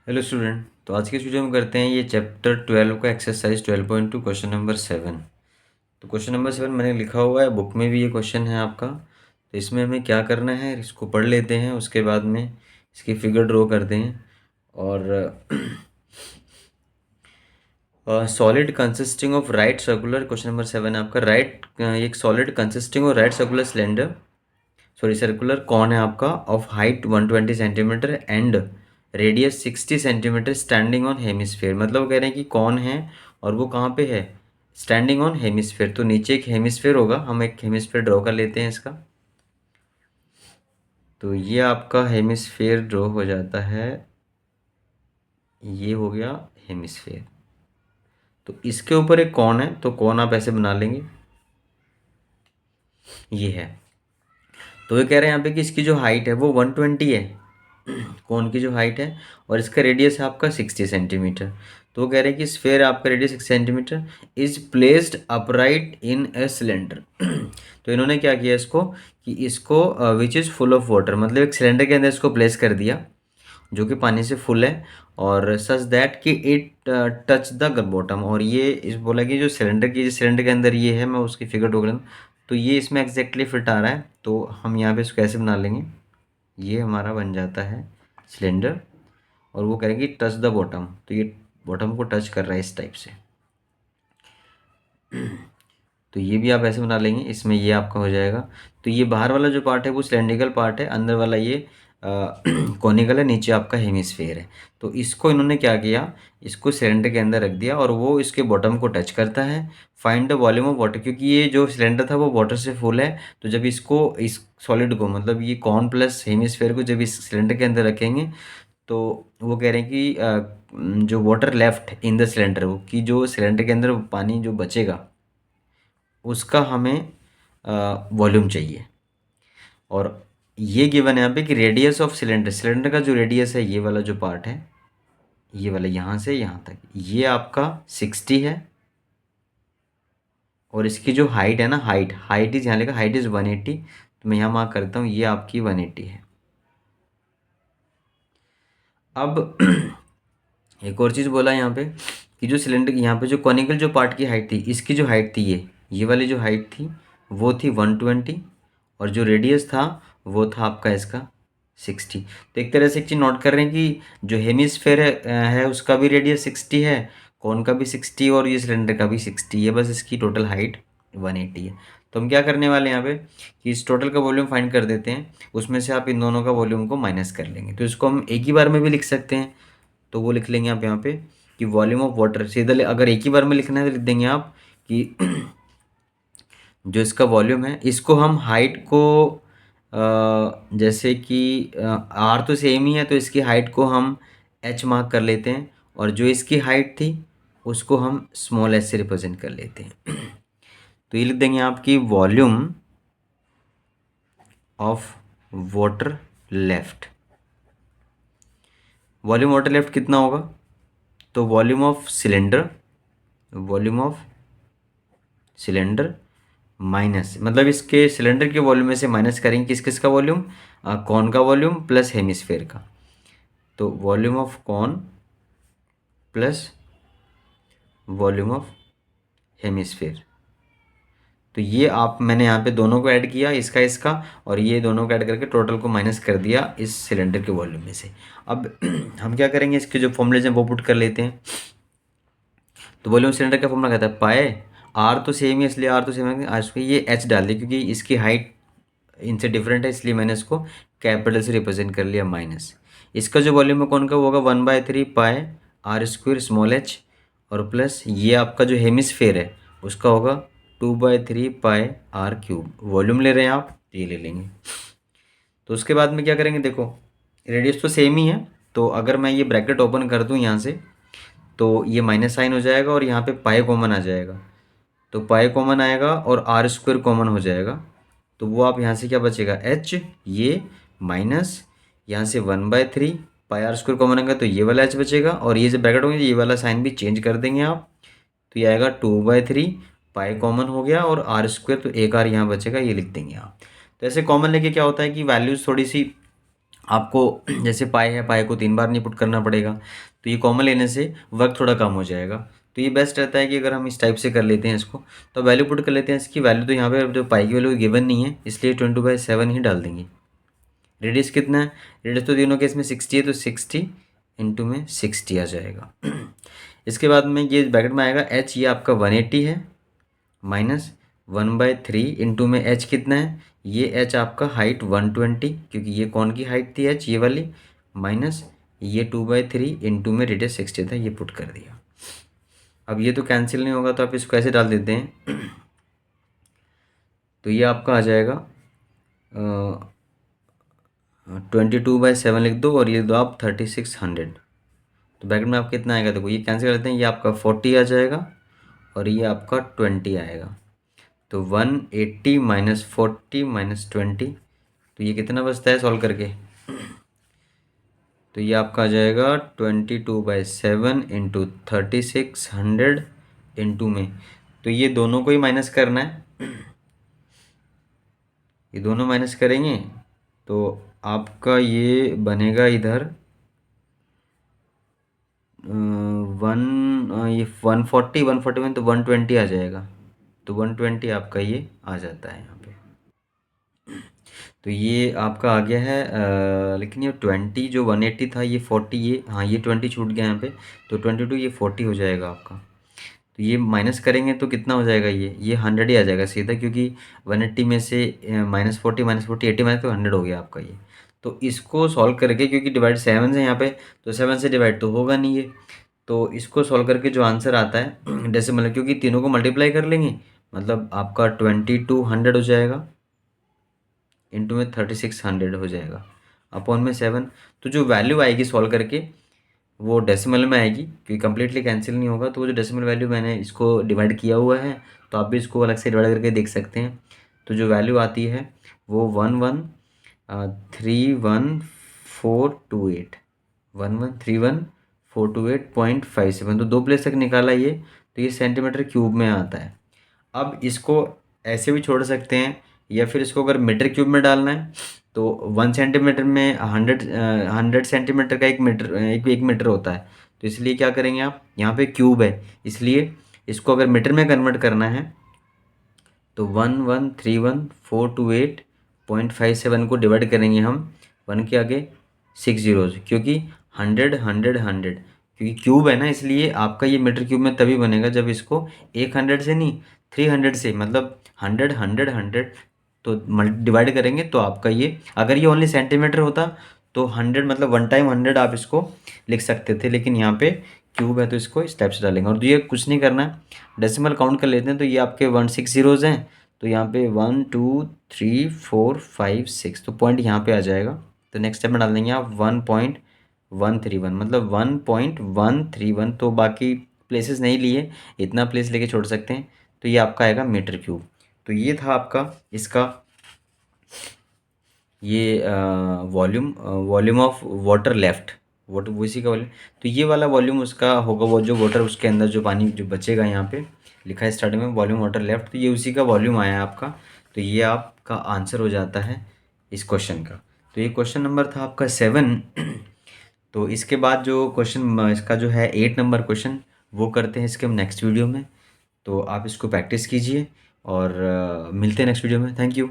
Hello student. तो आज की इस वीडियो में करते हैं ये चैप्टर 12 का एक्सरसाइज 12.2 क्वेश्चन नंबर 7। तो क्वेश्चन नंबर 7 मैंने लिखा हुआ है, बुक में भी ये क्वेश्चन है आपका। तो इसमें हमें क्या करना है, इसको पढ़ लेते हैं, उसके बाद में इसकी फिगर ड्रॉ करते हैं। और solid consisting of right circular, question number 7 आपका राइट, एक solid consisting of right circular cylinder, sorry circular कौन है आपका, of height 120 centimetre and radius 60 centimetre standing on hemisphere. मतलब वो कह रहे हैं कि कौन है और वो कहाँ पे है, स्टैंडिंग ऑन हेमिस्फेयर। तो नीचे एक हेमिस्फेयर होगा, हम एक हेमिस्फेयर ड्रॉ कर लेते हैं इसका। तो ये आपका हेमिस्फेयर ड्रॉ हो जाता है, ये हो गया हेमिस्फेयर। तो इसके ऊपर एक कौन है, तो कौन आप ऐसे बना लेंगे, ये है। तो ये कह रहे हैं यहाँ पे कि इसकी जो हाइट है वो 120 है, कोन की जो हाइट है, और इसका रेडियस है आपका 60 सेंटीमीटर। तो वो कह रहे हैं कि स्फेयर आपका radius 6 centimetre is placed upright in a cylinder. तो इन्होंने क्या किया इसको, कि इसको which is full of water, मतलब एक सिलेंडर के अंदर इसको प्लेस कर दिया जो कि पानी से फुल है, और सच दैट कि इट टच द बॉटम। और ये इस बोला कि जो सिलेंडर के अंदर ये है, मैं उसकी फिगर ड्रॉ करूँ तो ये इसमें एग्जैक्टली फिट आ रहा है। तो हम यहाँ पे इसको कैसे बना लेंगे, ये हमारा बन जाता है सिलेंडर, और वो करेंगे टच द बॉटम, तो ये बॉटम को टच कर रहा है इस टाइप से। तो ये भी आप ऐसे बना लेंगे, इसमें ये आपका हो जाएगा। तो ये बाहर वाला जो पार्ट है वो सिलेंड्रिकल पार्ट है, अंदर वाला ये कॉनिकल है, नीचे आपका हेमिस्फेयर है। तो इसको इन्होंने क्या किया, इसको सिलेंडर के अंदर रख दिया और वो इसके बॉटम को टच करता है। Find the volume of water, क्योंकि ये जो सिलेंडर था वो वाटर से फुल है। तो जब इसको इस सॉलिड को, मतलब ये कॉन प्लस हेमिस्फेयर को जब इस सिलेंडर के अंदर रखेंगे, तो वो कह रहे हैं कि जो water left in the cylinder, वो कि जो सिलेंडर के अंदर पानी जो बचेगा उसका हमें वॉल्यूम चाहिए। और ये गिवन है यहाँ पे कि रेडियस ऑफ सिलेंडर, सिलेंडर का जो रेडियस है, ये वाला जो पार्ट है, ये वाला यहाँ से यहाँ तक, ये आपका 60 है। और इसकी जो हाइट है ना, हाइट हाइट इज यहाँ लिखा, हाइट इज़ 180। तो मैं यहाँ मार्क करता हूँ, ये आपकी 180 है। अब एक और चीज़ बोला यहाँ पे कि जो सिलेंडर यहाँ पे जो कॉनिकल जो पार्ट की हाइट थी, इसकी जो हाइट थी, ये वाली जो हाइट थी वो थी 120, और जो रेडियस था वो था आपका इसका 60। तो एक तरह से एक चीज़ नोट कर रहे हैं कि जो हेमिस्फेयर है उसका भी रेडियस 60 है, कॉन का भी 60 और ये सिलेंडर का भी 60 है, बस इसकी टोटल हाइट 180 है। तो हम क्या करने वाले हैं यहाँ पे कि इस टोटल का वॉल्यूम फाइंड कर देते हैं, उसमें से आप इन दोनों का वॉल्यूम को माइनस कर लेंगे। तो इसको हम एक ही बार में भी लिख सकते हैं, तो वो लिख लेंगे आप यहाँ पे कि वॉल्यूम ऑफ वाटर, सीधा अगर एक ही बार में लिखना है तो लिख देंगे आप कि जो इसका वॉल्यूम है, इसको हम हाइट को जैसे कि आर तो सेम ही है, तो इसकी हाइट को हम एच मार्क कर लेते हैं, और जो इसकी हाइट थी उसको हम स्मॉल एच से रिप्रेजेंट कर लेते हैं। तो ये लिख देंगे आपकी volume of water left. Volume water left कितना होगा, तो volume of cylinder, volume of cylinder minus, मतलब इसके सिलेंडर के वॉल्यूम में से माइनस करेंगे किस किस का वॉल्यूम, कॉन का वॉल्यूम प्लस हेमिस्फेयर का। तो volume of cone plus volume of hemisphere. तो ये आप, मैंने यहाँ पे दोनों को ऐड किया, इसका इसका, और ये दोनों को ऐड करके टोटल को माइनस कर दिया इस सिलेंडर के वॉल्यूम में से। अब हम क्या करेंगे, इसके जो फॉर्मूलेज हैं वो पुट कर लेते हैं। तो वॉल्यूम सिलेंडर का फॉर्मूला कहता है पाए, आर तो सेम ही, इसलिए आर तो सेम है, आज ये एच डाल दिया क्योंकि इसकी हाइट इनसे डिफरेंट है, इसलिए मैंने इसको कैपिटल से रिप्रेजेंट कर लिया माइनस। इसका जो वॉल्यूम है कौन का, वो होगा 1/3 पाए आर स्क्वायर स्मॉल एच, और प्लस ये आपका जो हेमिस्फेयर है उसका होगा 2/3 पाए आर क्यूब। वॉल्यूम ले रहे हैं आप, ये ले लेंगे। तो उसके बाद में क्या करेंगे, देखो रेडियस तो सेम ही है, तो अगर मैं ये ब्रैकेट ओपन कर दूँ यहाँ से, तो ये माइनस साइन हो जाएगा और यहाँ पे पाए कॉमन आ जाएगा। तो पाए कॉमन आएगा और आर स्क्वायर कॉमन हो जाएगा, तो वो आप यहाँ से क्या बचेगा, एच, ये माइनस यहाँ से 1/3 पाई आर स्क्वायर कॉमन आएगा, तो ये वाला एच बचेगा, और ये जो ब्रैकेट होंगे ये वाला साइन भी चेंज कर देंगे आप, तो ये आएगा 2/3 पाई कॉमन हो गया, और आर स्क्वायर, तो एक आर यहाँ बचेगा, ये लिख देंगे आप। तो ऐसे कॉमन लेके क्या होता है कि वैल्यूज़ थोड़ी सी आपको जैसे पाई है, पाई को 3 बार नहीं पुट करना पड़ेगा, तो ये कॉमन लेने से वर्क थोड़ा कम हो जाएगा। तो ये बेस्ट रहता है कि अगर हम इस टाइप से कर लेते हैं इसको, तो वैल्यू पुट कर लेते हैं इसकी। वैल्यू तो यहाँ पे जो पाई की वैल्यू गिवन नहीं है, इसलिए 22/7 ही डाल देंगे। रेडियस कितना है, रेडियस तो तीनों केस में 60 है, तो 60 इंटू में 60 आ जाएगा। इसके बाद में ये ब्रैकेट में आएगा एच, ये आपका 180 है, माइनस 1/3 इंटू में एच कितना है, ये एच आपका हाइट 120, क्योंकि ये कौन की हाइट थी एच, ये वाली, माइनस ये 2/3 इंटू में रेडियस 60 था, ये पुट कर दिया। अब ये तो कैंसिल नहीं होगा, तो आप इसको ऐसे डाल देते हैं। तो ये आपका आ जाएगा 22/7 लिख दो, और ये दो आप 3600। तो ब्रैकेट में आप कितना आएगा, देखो ये कैंसिल करते हैं, ये आपका 40 आ जाएगा, और ये आपका 20 आएगा। तो 180 माइनस 40 माइनस 20, तो ये कितना बचता है सॉल्व करके, तो ये आपका आ जाएगा 22/7 इंटू 3600 इंटू में, तो ये दोनों को ही माइनस करना है। ये दोनों माइनस करेंगे तो आपका ये बनेगा इधर ये 140 में तो 120 आ जाएगा, तो 120 आपका ये आ जाता है यहाँ पे। तो ये आपका आ गया है लेकिन ये 20 जो 180 था, ये 40, ये हाँ ये 20 छूट गया यहाँ पे, तो 22 ये 40 हो जाएगा आपका। तो ये माइनस करेंगे तो कितना हो जाएगा, ये 100 ही आ जाएगा सीधा, क्योंकि 180 में से -40 80 माइनस तो 100 हो गया आपका ये। तो इसको सॉल्व करके, क्योंकि डिवाइड 7 से यहाँ पे, तो 7 से डिवाइड तो होगा नहीं ये, तो इसको सॉल्व करके जो आंसर आता है डेसिमल, क्योंकि तीनों को मल्टीप्लाई कर लेंगे, मतलब आपका 2200 हो जाएगा, इंटू में 3600 हो जाएगा, अपॉन में 7। तो जो वैल्यू आएगी सॉल्व करके वो डेसिमल में आएगी, क्योंकि कम्प्लीटली कैंसिल नहीं होगा। तो वो जो डेसिमल वैल्यू मैंने इसको डिवाइड किया हुआ है, तो आप भी इसको अलग से डिवाइड करके देख सकते हैं। तो जो वैल्यू आती है वो 1131,428 1131,428.57, तो 2 प्लेस तक निकाला ये, तो ये सेंटीमीटर क्यूब में आता है। अब इसको ऐसे भी छोड़ सकते हैं, या फिर इसको अगर मीटर क्यूब में डालना है, तो 1 सेंटीमीटर में 100 सेंटीमीटर का 1 मीटर, एक मीटर होता है। तो इसलिए क्या करेंगे आप, यहाँ पे क्यूब है, इसलिए इसको अगर मीटर में कन्वर्ट करना है, तो 1131,428.57 को डिवाइड करेंगे हम 1 के आगे 6 जीरोज़, क्योंकि 100 क्योंकि क्यूब है ना, इसलिए आपका ये मीटर क्यूब में तभी बनेगा जब इसको 100 से नहीं 300 से, मतलब 100 तो डिवाइड करेंगे, तो आपका ये, अगर ये ओनली सेंटीमीटर होता तो 100 मतलब 1 टाइम 100 आप इसको लिख सकते थे, लेकिन यहाँ पे क्यूब है तो इसको इस टाइप से डालेंगे। और ये कुछ नहीं करना है, डेसिमल काउंट कर लेते हैं, तो ये आपके 16 जीरोज़ हैं, तो यहाँ पे 1 2 3 4 5 6, तो पॉइंट यहाँ पे आ जाएगा। तो नेक्स्ट स्टेप में डाल देंगे आप 1.131, मतलब 1.131, तो बाकी प्लेसेस नहीं लिए, इतना प्लेस लेके छोड़ सकते हैं, तो ये आपका आएगा मीटर क्यूब। तो ये था आपका इसका ये volume of water left, water वो इसी का वॉल्यूम। तो ये वाला वॉल्यूम उसका होगा, वो जो वाटर उसके अंदर जो पानी जो बचेगा, यहाँ पे लिखा है स्टार्टिंग में वॉल्यूम वाटर लेफ्ट, तो ये उसी का वॉल्यूम आया है आपका। तो ये आपका आंसर हो जाता है इस क्वेश्चन का। तो ये क्वेश्चन नंबर था आपका 7। तो इसके बाद जो क्वेश्चन इसका जो है 8 नंबर क्वेश्चन, वो करते हैं इसके हम नेक्स्ट वीडियो में। तो आप इसको प्रैक्टिस कीजिए, और मिलते हैं नेक्स्ट वीडियो में। Thank you.